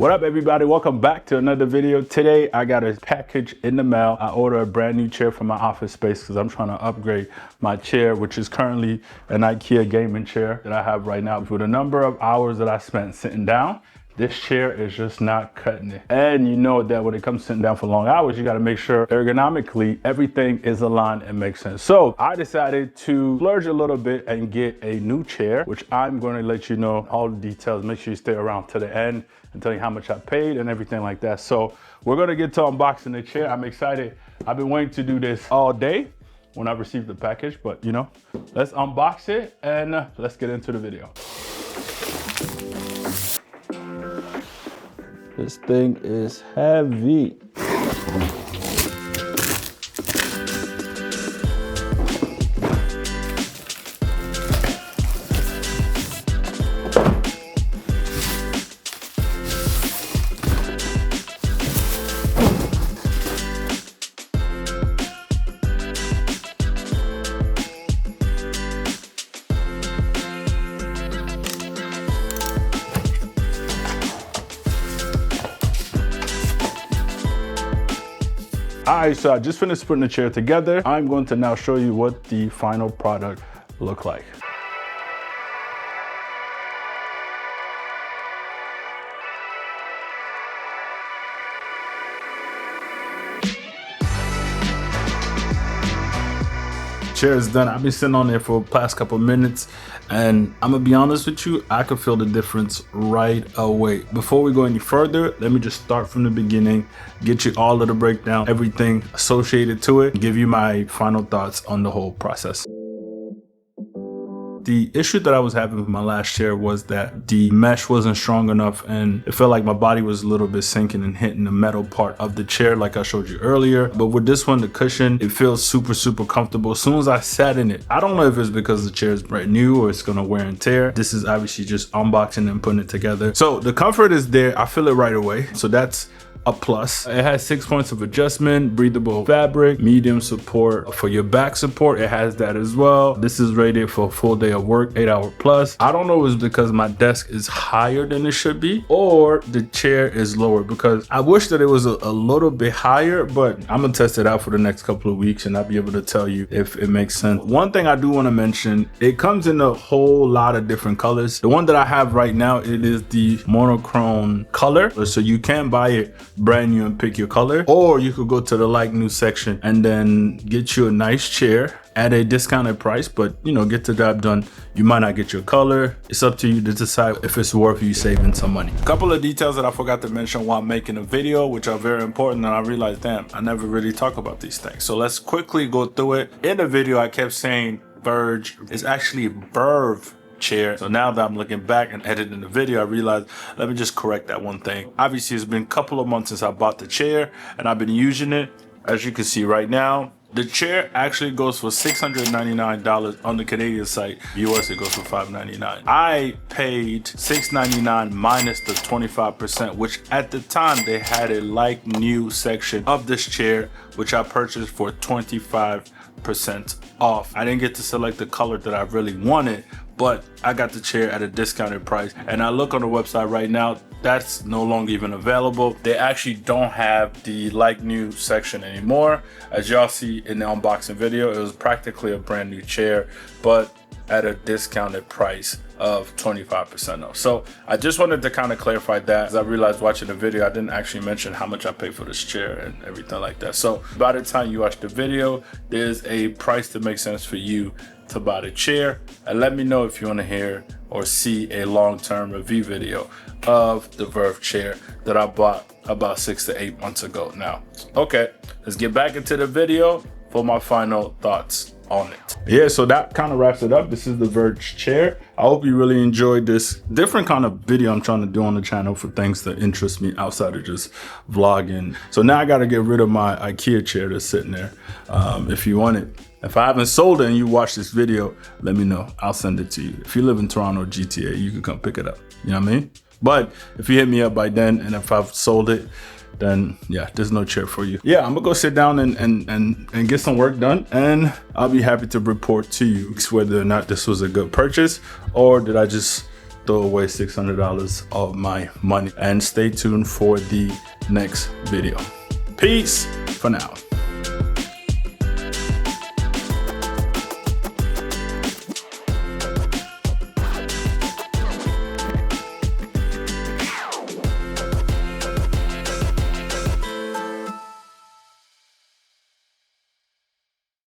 What up, everybody? Welcome back to another video. Today I got a package in the mail. I ordered a brand new chair for my office space because I'm trying to upgrade my chair, which is currently an IKEA gaming chair that I have right now. For the number of hours that I spent sitting down, this chair is just not cutting it. And you know that when it comes to sitting down for long hours, you gotta make sure ergonomically everything is aligned and makes sense. So I decided to splurge a little bit and get a new chair, which I'm gonna let you know all the details. Make sure you stay around to the end and tell you how much I paid and everything like that. So we're gonna get to unboxing the chair. I'm excited. I've been waiting to do this all day when I received the package, but you know, let's unbox it and let's get into the video. This thing is heavy. All right, so I just finished putting the chair together. I'm going to now show you what the final product looked like. Chair is done. I've been sitting on there for the past couple minutes, and I'm gonna be honest with you, I could feel the difference right away. Before we go any further, let me just start from the beginning, get you all of the breakdown, everything associated to it, give you my final thoughts on the whole process. The issue that I was having with my last chair was that the mesh wasn't strong enough and it felt like my body was a little bit sinking and hitting the metal part of the chair like I showed you earlier. But with this one, the cushion, it feels super comfortable. As soon as I sat in it, I don't know if it's because the chair is brand new or it's gonna wear and tear. This is obviously just unboxing and putting it together. So the comfort is there, I feel it right away. So that's a plus. It has 6 points of adjustment, breathable fabric, medium support for your back support. It has that as well. This is rated for a full day of work, 8-hour plus. I don't know if it's because my desk is higher than it should be or the chair is lower, because I wish that it was a little bit higher, but I'm gonna test it out for the next couple of weeks and I'll be able to tell you if it makes sense. One thing I do want to mention, it comes in a whole lot of different colors. The one that I have right now, it is the monochrome color, so you can buy it brand new and pick your color, or you could go to the like new section and then get you a nice chair at a discounted price, but you know, get the job done. You might not get your color. It's up to you to decide if it's worth you saving some money. A couple of details that I forgot to mention while making a video, which are very important, and I realized, damn, I never really talk about these things. So let's quickly go through it. In the video, I kept saying Verge. It's actually Verve Chair. So now that I'm looking back and editing the video, I realized, let me just correct that one thing. Obviously, it's been a couple of months since I bought the chair and I've been using it. As you can see right now, the chair actually goes for $699 on the Canadian site. US, it goes for $599. I paid $699 minus the 25%, which at the time they had a like new section of this chair, which I purchased for 25% off. I didn't get to select the color that I really wanted, but I got the chair at a discounted price. And I look on the website right now, that's no longer even available. They actually don't have the like new section anymore. As y'all see in the unboxing video, it was practically a brand new chair, but at a discounted price of 25% off. So I just wanted to kind of clarify that, as I realized watching the video, I didn't actually mention how much I paid for this chair and everything like that. So by the time you watch the video, there's a price that makes sense for you to buy the chair. And let me know if you want to hear or see a long-term review video of the Verve chair that I bought about 6 to 8 months ago now. Okay, let's get back into the video for my final thoughts on it. Yeah, so that kind of wraps it up. This is the Verve chair. I hope you really enjoyed this different kind of video I'm trying to do on the channel for things that interest me outside of just vlogging. So now I got to get rid of my IKEA chair that's sitting there. If you want it, if I haven't sold it and you watch this video, let me know. I'll send it to you. If you live in Toronto or GTA, you can come pick it up. You know what I mean? But if you hit me up by then, and if I've sold it, then yeah, there's no chair for you. Yeah, I'm gonna go sit down and get some work done, and I'll be happy to report to you whether or not this was a good purchase or did I just throw away $600 of my money. And stay tuned for the next video. Peace for now.